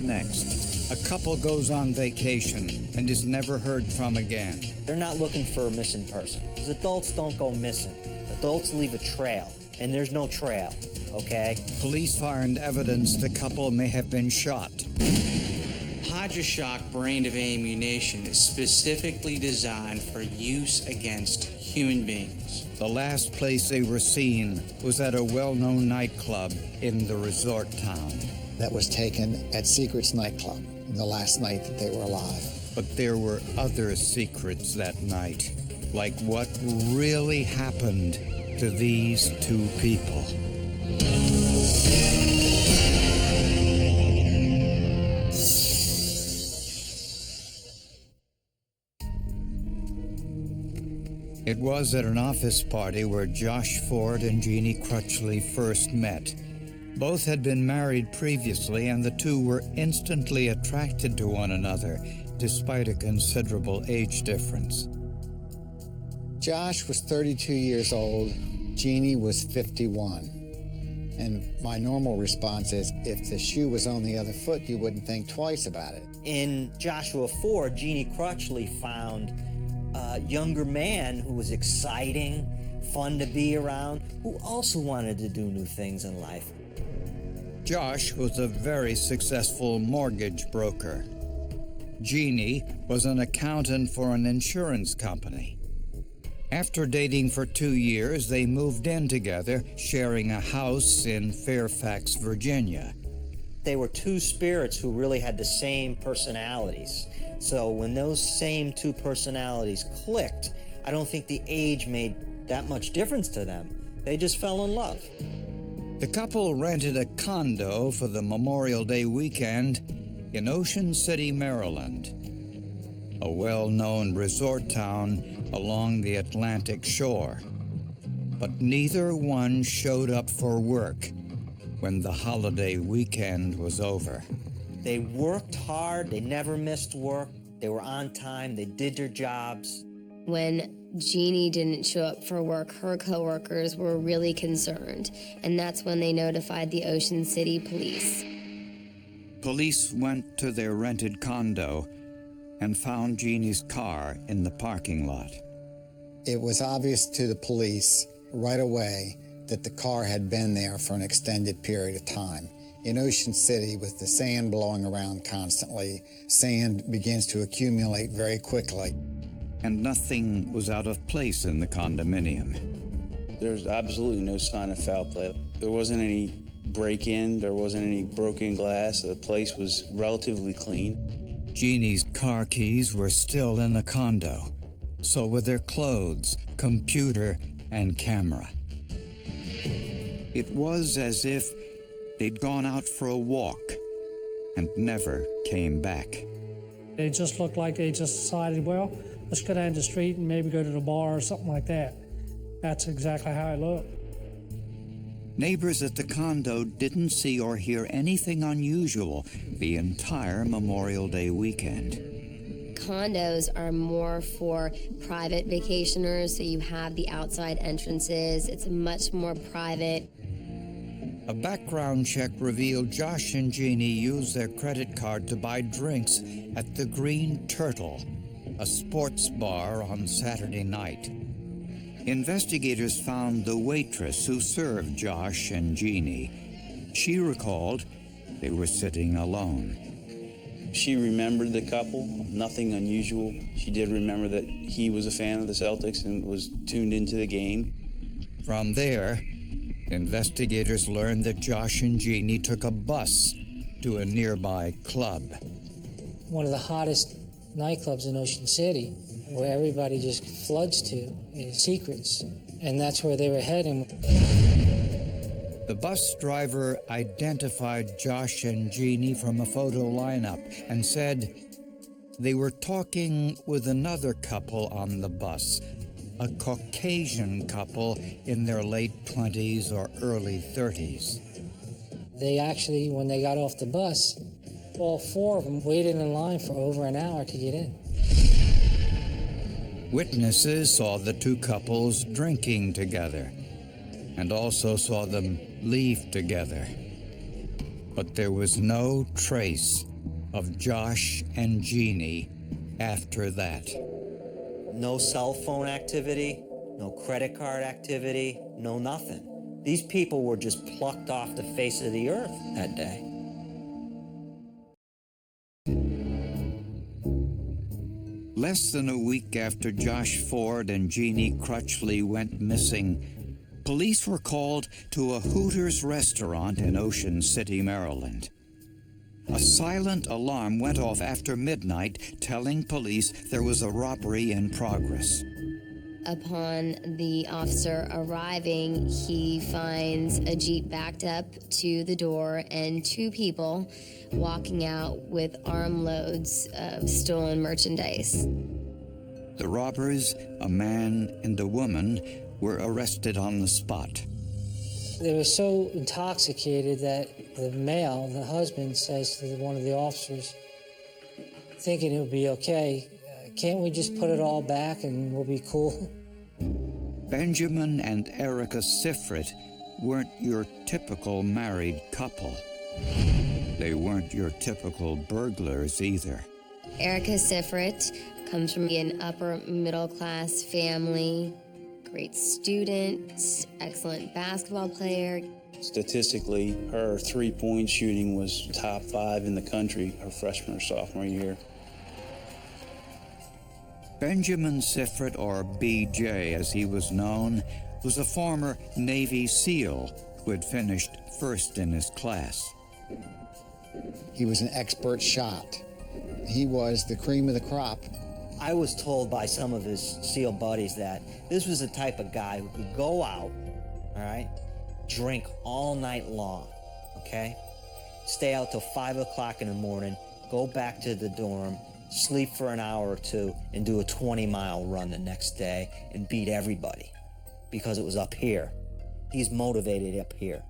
next? A couple goes on vacation and is never heard from again. They're not looking for a missing person. Because adults don't go missing. Adults leave a trail, and there's no trail, okay? Police find evidence the couple may have been shot. Hydroshock brand of ammunition is specifically designed for use against human beings. The last place they were seen was at a well-known nightclub in the resort town. That was taken at Seacret's nightclub, the last night that they were alive. But there were other secrets that night, like what really happened to these two people. It was at an office party where Josh Ford and Jeannie Crutchley first met. Both had been married previously, and the two were instantly attracted to one another, despite a considerable age difference. Josh was 32 years old. Jeannie was 51. And my normal response is, if the shoe was on the other foot, you wouldn't think twice about it. In Joshua Ford, Jeannie Crutchley found a younger man who was exciting, fun to be around, who also wanted to do new things in life. Josh was a very successful mortgage broker. Jeannie was an accountant for an insurance company. After dating for 2 years, they moved in together, sharing a house in Fairfax, Virginia. They were two spirits who really had the same personalities. So when those same two personalities clicked, I don't think the age made that much difference to them. They just fell in love. The couple rented a condo for the Memorial Day weekend in Ocean City, Maryland, a well-known resort town along the Atlantic shore. But neither one showed up for work when the holiday weekend was over. They worked hard, they never missed work, they were on time, they did their jobs. When Jeannie didn't show up for work, her coworkers were really concerned, and that's when they notified the Ocean City police. Police went to their rented condo and found Jeannie's car in the parking lot. It was obvious to the police right away that the car had been there for an extended period of time. In Ocean City, with the sand blowing around constantly, sand begins to accumulate very quickly. And nothing was out of place in the condominium. There's absolutely no sign of foul play. There wasn't any break-in, there wasn't any broken glass. The place was relatively clean. Jeannie's car keys were still in the condo. So were their clothes, computer, and camera. It was as if they'd gone out for a walk and never came back. It just looked like they just decided, well, let's go down the street and maybe go to the bar or something like that. That's exactly how it looked. Neighbors at the condo didn't see or hear anything unusual the entire Memorial Day weekend. Condos are more for private vacationers, so you have the outside entrances. It's much more private. A background check revealed Josh and Jeannie used their credit card to buy drinks at the Green Turtle, a sports bar on Saturday night. Investigators found the waitress who served Josh and Jeannie. She recalled they were sitting alone. She remembered the couple, nothing unusual. She did remember that he was a fan of the Celtics and was tuned into the game. From there, investigators learned that Josh and Jeannie took a bus to a nearby club. One of the hottest nightclubs in Ocean City, where everybody just floods to, is Seacret's, and that's where they were heading. The bus driver identified Josh and Jeannie from a photo lineup and said they were talking with another couple on the bus, a Caucasian couple in their late 20s or early 30s. They actually, when they got off the bus, all four of them waited in line for over an hour to get in. Witnesses saw the two couples drinking together and also saw them leave together. But there was no trace of Josh and Jeannie after that. No cell phone activity, no credit card activity, no nothing. These people were just plucked off the face of the earth that day. Less than a week after Josh Ford and Jeannie Crutchley went missing, police were called to a Hooters restaurant in Ocean City, Maryland. A silent alarm went off after midnight, telling police there was a robbery in progress. Upon the officer arriving, he finds a Jeep backed up to the door and two people walking out with armloads of stolen merchandise. The robbers, a man and a woman, were arrested on the spot. They were so intoxicated that the male, the husband, says to one of the officers, thinking it would be okay, can't we just put it all back and we'll be cool? Benjamin and Erica Seacret weren't your typical married couple. They weren't your typical burglars either. Erica Seacret comes from an upper middle class family, great student, excellent basketball player. Statistically, her three-point shooting was top 5 in the country her freshman or sophomore year. Benjamin Seacret, or BJ as he was known, was a former Navy SEAL who had finished first in his class. He was an expert shot. He was the cream of the crop. I was told by some of his SEAL buddies that this was the type of guy who could go out, all right, drink all night long, okay? Stay out till 5 o'clock in the morning, go back to the dorm, sleep for an hour or two, and do a 20-mile run the next day and beat everybody because it was up here. He's motivated up here.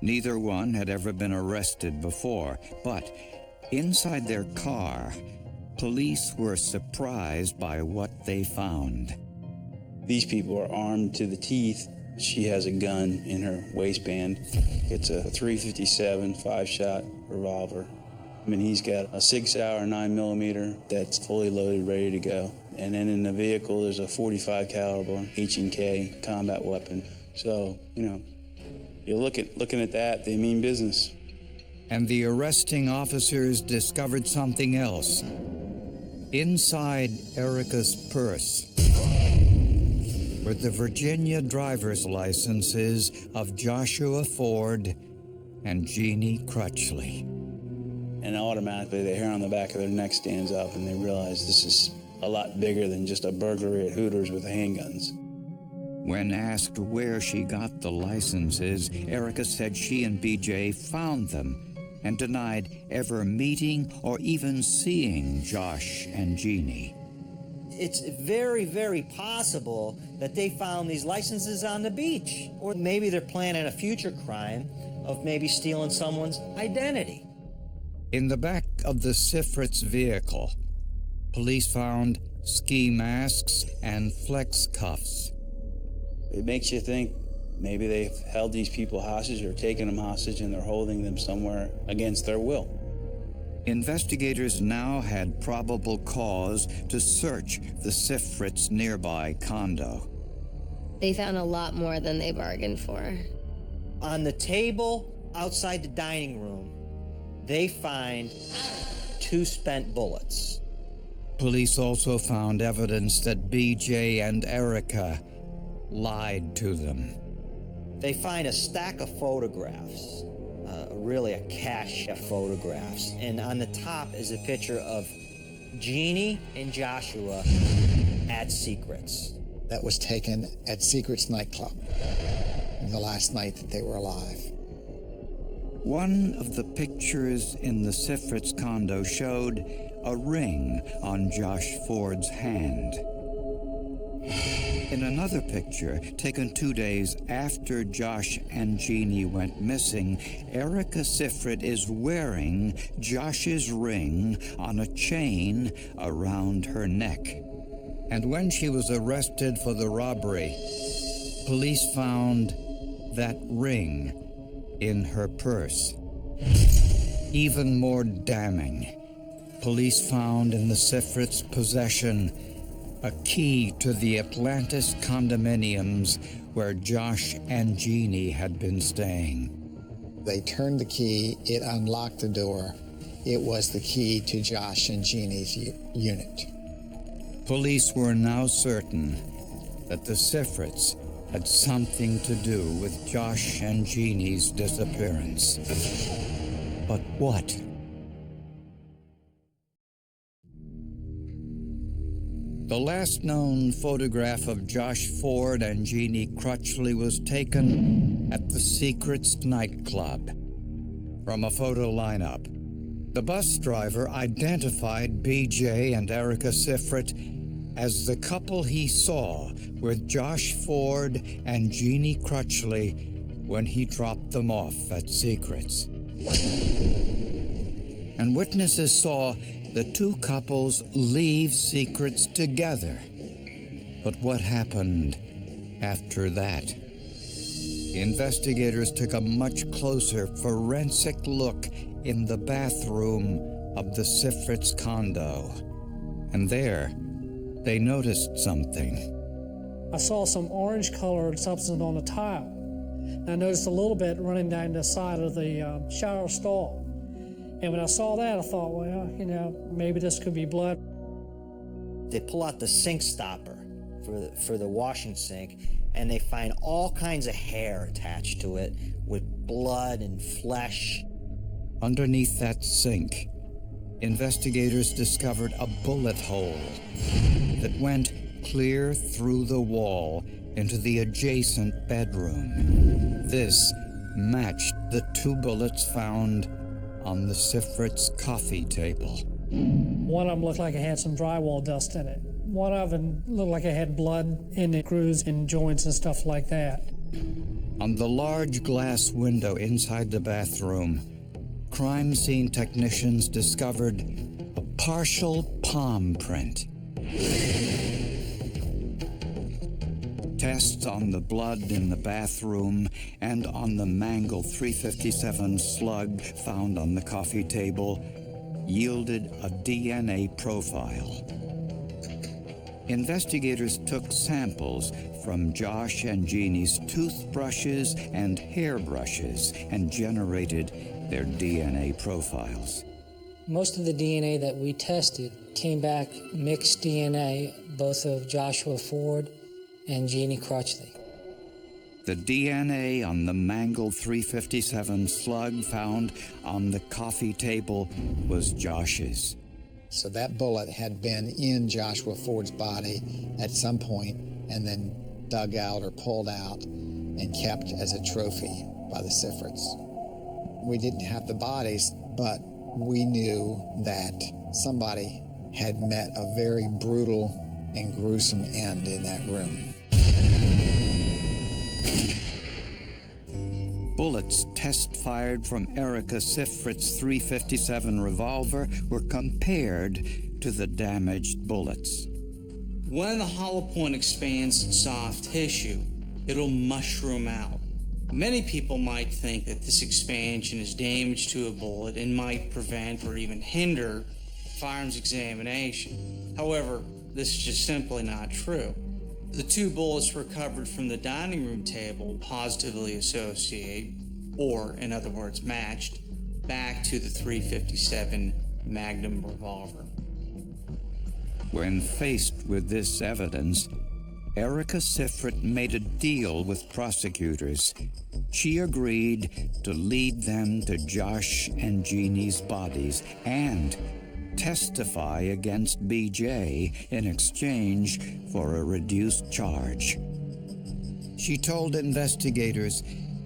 Neither one had ever been arrested before, but inside their car, police were surprised by what they found. These people are armed to the teeth. She has a gun in her waistband. It's a .357 5-shot revolver. I mean, he's got a 6-hour 9mm that's fully loaded, ready to go. And then in the vehicle, there's a .45 caliber H&K combat weapon. So, you know, you're looking at that, they mean business. And the arresting officers discovered something else. Inside Erica's purse were the Virginia driver's licenses of Joshua Ford and Jeannie Crutchley. And automatically the hair on the back of their neck stands up and they realize this is a lot bigger than just a burglary at Hooters with handguns. When asked where she got the licenses, Erica said she and BJ found them and denied ever meeting or even seeing Josh and Jeannie. It's very, very possible that they found these licenses on the beach. Or maybe they're planning a future crime of maybe stealing someone's identity. In the back of the Seacret's vehicle, police found ski masks and flex cuffs. It makes you think maybe they've held these people hostage or taken them hostage and they're holding them somewhere against their will. Investigators now had probable cause to search the Seacret's nearby condo. They found a lot more than they bargained for. On the table outside the dining room, they find 2 spent bullets. Police also found evidence that BJ and Erica lied to them. They find a stack of photographs, really a cache of photographs. And on the top is a picture of Jeannie and Joshua at Seacret's. That was taken at Seacret's nightclub, the last night that they were alive. One of the pictures in the Seacret's condo showed a ring on Josh Ford's hand. In another picture, taken 2 days after Josh and Jeannie went missing, Erica Seacret is wearing Josh's ring on a chain around her neck. And when she was arrested for the robbery, police found that ring in her purse. Even more damning, police found in the Seacret's possession a key to the Atlantis condominiums where Josh and Jeannie had been staying. They turned the key, it unlocked the door. It was the key to Josh and Jeannie's unit. Police were now certain that the Seacrets had something to do with Josh and Jeannie's disappearance. But what? The last known photograph of Josh Ford and Jeannie Crutchley was taken at the Seacret's nightclub. From a photo lineup, the bus driver identified BJ and Erica Seacret as the couple he saw with Josh Ford and Jeannie Crutchley when he dropped them off at Seacret's. And witnesses saw the two couples leave Seacret's together. But what happened after that? Investigators took a much closer forensic look in the bathroom of the Seacret's condo. And there, they noticed something. I saw some orange-colored substance on the tile. And I noticed a little bit running down the side of the shower stall. And when I saw that, I thought, well, maybe this could be blood. They pull out the sink stopper for the washing sink, and they find all kinds of hair attached to it with blood and flesh. Underneath that sink, investigators discovered a bullet hole that went clear through the wall into the adjacent bedroom. This matched the two bullets found on the Seacret's coffee table. One of them looked like it had some drywall dust in it. One of them looked like it had blood in the grooves and joints and stuff like that. On the large glass window inside the bathroom, crime scene technicians discovered a partial palm print. Tests on the blood in the bathroom and on the mangled .357 slug found on the coffee table yielded a DNA profile. Investigators took samples from Josh and Jeannie's toothbrushes and hairbrushes and generated their DNA profiles. Most of the DNA that we tested came back mixed DNA, both of Joshua Ford and Jeannie Crutchley. The DNA on the mangled .357 slug found on the coffee table was Josh's. So that bullet had been in Joshua Ford's body at some point and then dug out or pulled out and kept as a trophy by the Seacrets. We didn't have the bodies, but we knew that somebody had met a very brutal and gruesome end in that room. Bullets test-fired from Erica Seacret's .357 revolver were compared to the damaged bullets. When the hollow point expands in soft tissue, it'll mushroom out. Many people might think that this expansion is damage to a bullet and might prevent or even hinder firearms examination. However, this is just simply not true. The two bullets recovered from the dining room table positively associate, or in other words matched, back to the .357 Magnum revolver. When faced with this evidence, Erica Seacret made a deal with prosecutors. She agreed to lead them to Josh and Jeannie's bodies and testify against BJ in exchange for a reduced charge. She told investigators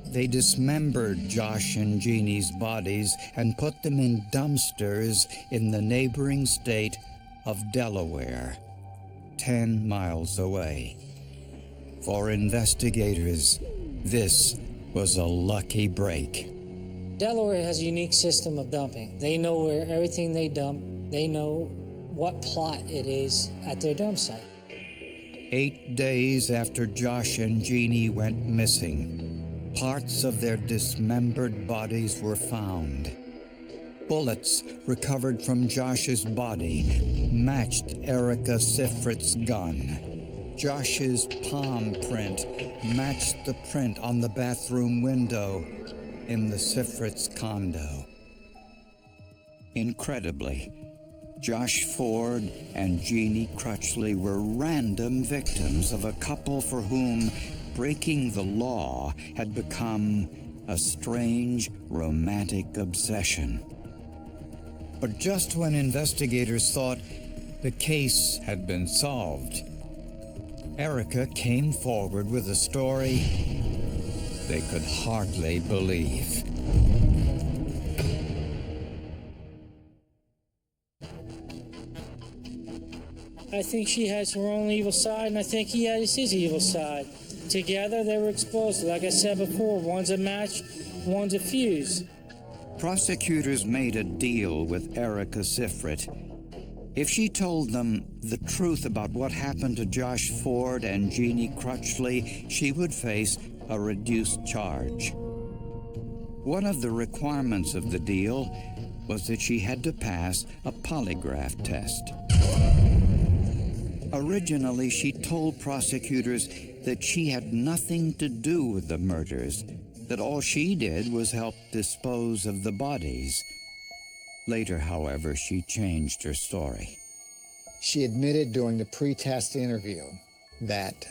they dismembered Josh and Jeannie's bodies and put them in dumpsters in the neighboring state of Delaware, 10 miles away. For investigators, this was a lucky break. Delaware has a unique system of dumping. They know where everything they dump, they know what plot it is at their dump site. 8 days after Josh and Jeannie went missing, parts of their dismembered bodies were found. Bullets recovered from Josh's body matched Erica Seacret's gun. Josh's palm print matched the print on the bathroom window in the Seacret's condo. Incredibly, Josh Ford and Jeannie Crutchley were random victims of a couple for whom breaking the law had become a strange romantic obsession. But just when investigators thought the case had been solved, Erica came forward with a story they could hardly believe. I think she has her own evil side, and I think he has his evil side. Together, they were exposed. Like I said before, one's a match, one's a fuse. Prosecutors made a deal with Erica Seacret. If she told them the truth about what happened to Josh Ford and Jeannie Crutchley, she would face a reduced charge. One of the requirements of the deal was that she had to pass a polygraph test. Originally, she told prosecutors that she had nothing to do with the murders, that all she did was help dispose of the bodies. Later, however, she changed her story. She admitted during the pre-test interview that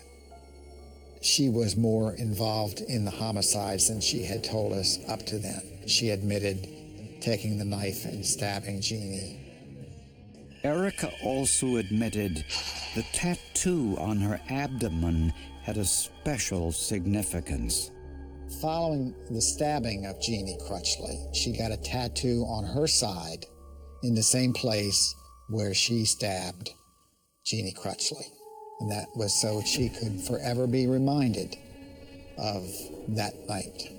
she was more involved in the homicides than she had told us up to then. She admitted taking the knife and stabbing Jeannie. Erica also admitted the tattoo on her abdomen had a special significance. Following the stabbing of Jeannie Crutchley, she got a tattoo on her side in the same place where she stabbed Jeannie Crutchley. And that was so she could forever be reminded of that night.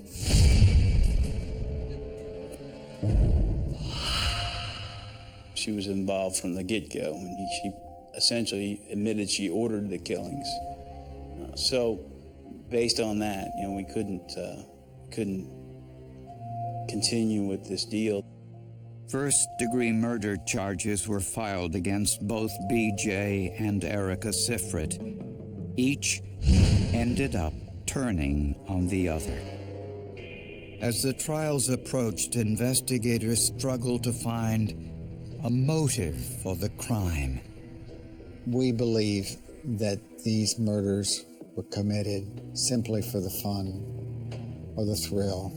She was involved from the get-go, and she essentially admitted she ordered the killings. So, based on that, we couldn't continue with this deal. First-degree murder charges were filed against both BJ and Erica Seacret. Each ended up turning on the other. As the trials approached, investigators struggled to find a motive for the crime. We believe that these murders were committed simply for the fun or the thrill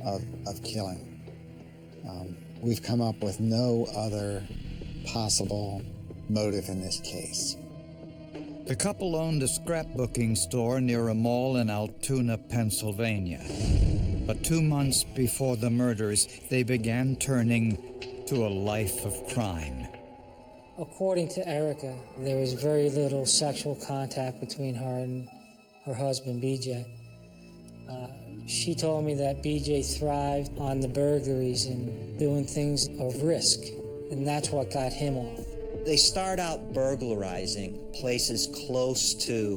of killing. We've come up with no other possible motive in this case. The couple owned a scrapbooking store near a mall in Altoona, Pennsylvania. But 2 months before the murders, they began turning to a life of crime. According to Erica, there was very little sexual contact between her and her husband, BJ. She told me that BJ thrived on the burglaries and doing things of risk, and that's what got him off. They start out burglarizing places close to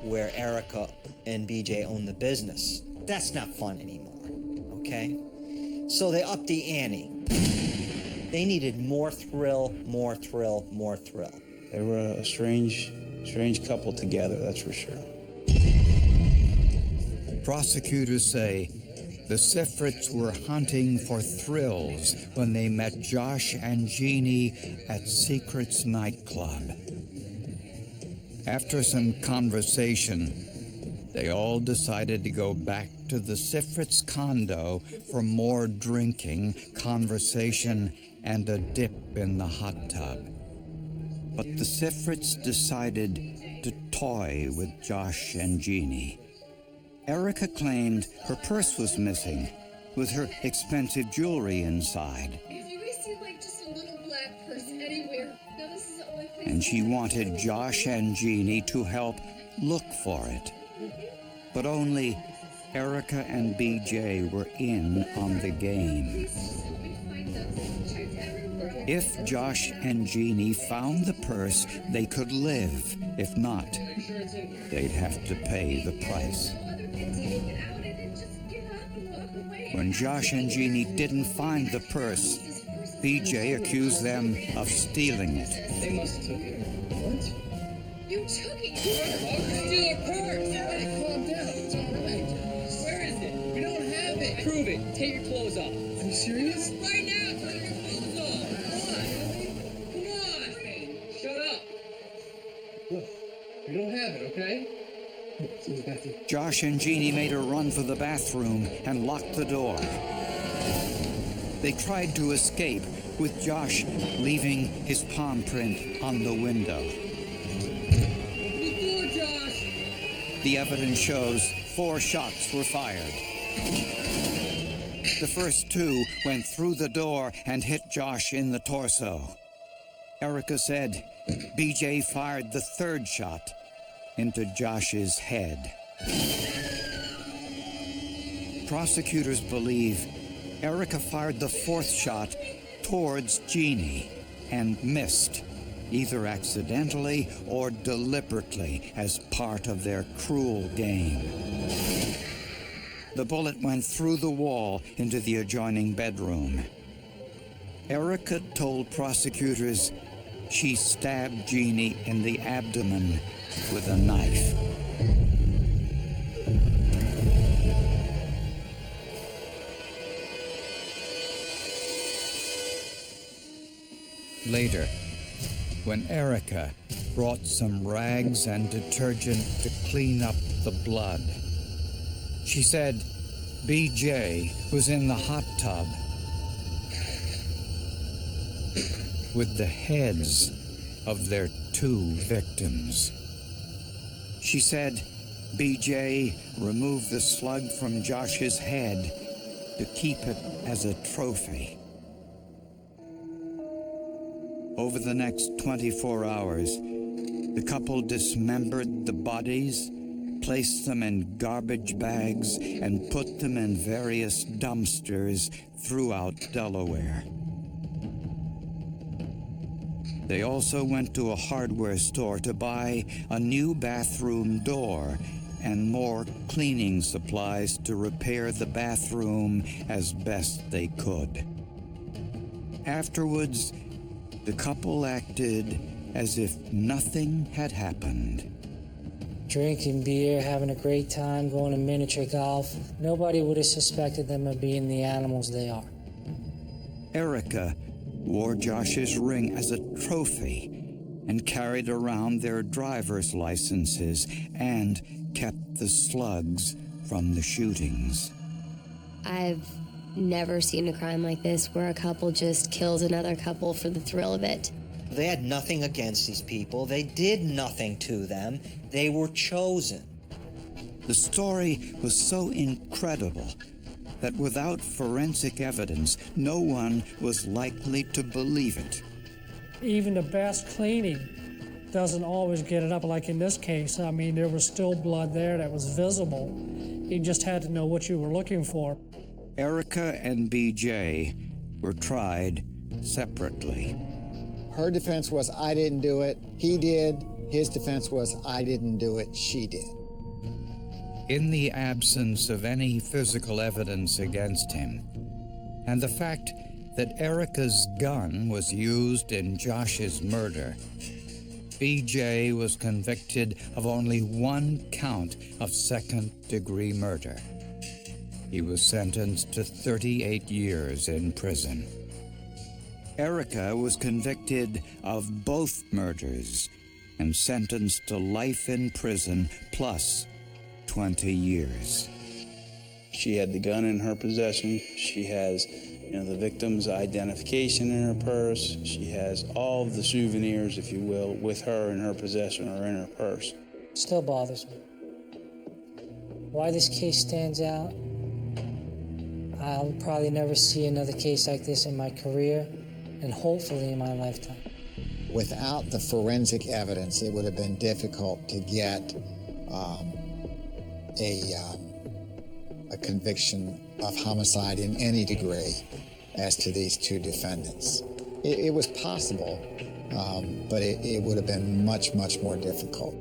where Erica and BJ own the business. That's not fun anymore, okay? So they upped the ante. They needed more thrill, more thrill, more thrill. They were a strange couple together, that's for sure. Prosecutors say the Seacrets were hunting for thrills when they met Josh and Jeannie at Seacret's nightclub. After some conversation, they all decided to go back to the Seacrets' condo for more drinking, conversation, and a dip in the hot tub. But the Seacrets decided to toy with Josh and Jeannie. Erica claimed her purse was missing, with her expensive jewelry inside. And she wanted Josh and Jeannie to help look for it. But only Erica and BJ were in on the game. If Josh and Jeannie found the purse, they could live. If not, they'd have to pay the price. When Josh and Jeannie didn't find the purse, BJ accused them of stealing it. They must have took it. What? You took it! You steal a purse! Calm down. It's all right. Where is it? We don't have it. Prove it. Take your clothes off. Are you serious? Right now! Take your clothes off! Come on! Shut up! Look, we don't have it, okay? Josh and Jeannie made a run for the bathroom and locked the door. They tried to escape, with Josh leaving his palm print on the window. The evidence shows 4 shots were fired. The first 2 went through the door and hit Josh in the torso. Erica said BJ fired the 3rd shot into Josh's head. Prosecutors believe Erica fired the 4th shot towards Jeannie and missed, either accidentally or deliberately as part of their cruel game. The bullet went through the wall into the adjoining bedroom. Erica told prosecutors she stabbed Jeannie in the abdomen with a knife. Later, when Erica brought some rags and detergent to clean up the blood, she said BJ was in the hot tub with the heads of their 2 victims. She said BJ removed the slug from Josh's head to keep it as a trophy. Over the next 24 hours, the couple dismembered the bodies, placed them in garbage bags, and put them in various dumpsters throughout Delaware. They also went to a hardware store to buy a new bathroom door and more cleaning supplies to repair the bathroom as best they could. Afterwards, the couple acted as if nothing had happened. Drinking beer, having a great time, going to miniature golf. Nobody would have suspected them of being the animals they are. Erica wore Josh's ring as a trophy and carried around their driver's licenses and kept the slugs from the shootings. I've never seen a crime like this where a couple just kills another couple for the thrill of it. They had nothing against these people. They did nothing to them. They were chosen. The story was so incredible that without forensic evidence, no one was likely to believe it. Even the best cleaning doesn't always get it up. Like in this case, I mean, there was still blood there that was visible. You just had to know what you were looking for. Erica and BJ were tried separately. Her defense was, I didn't do it. He did. His defense was, I didn't do it. She did. In the absence of any physical evidence against him, and the fact that Erica's gun was used in Josh's murder, BJ was convicted of only 1 count of second-degree murder. He was sentenced to 38 years in prison. Erica was convicted of both murders and sentenced to life in prison plus 20 years. She had the gun in her possession. She has, the victim's identification in her purse. She has all of the souvenirs, if you will, with her in her possession or in her purse. Still bothers me. Why this case stands out, I'll probably never see another case like this in my career, and hopefully in my lifetime. Without the forensic evidence, it would have been difficult to get a conviction of homicide in any degree as to these 2 defendants. It was possible, but it would have been much, much more difficult.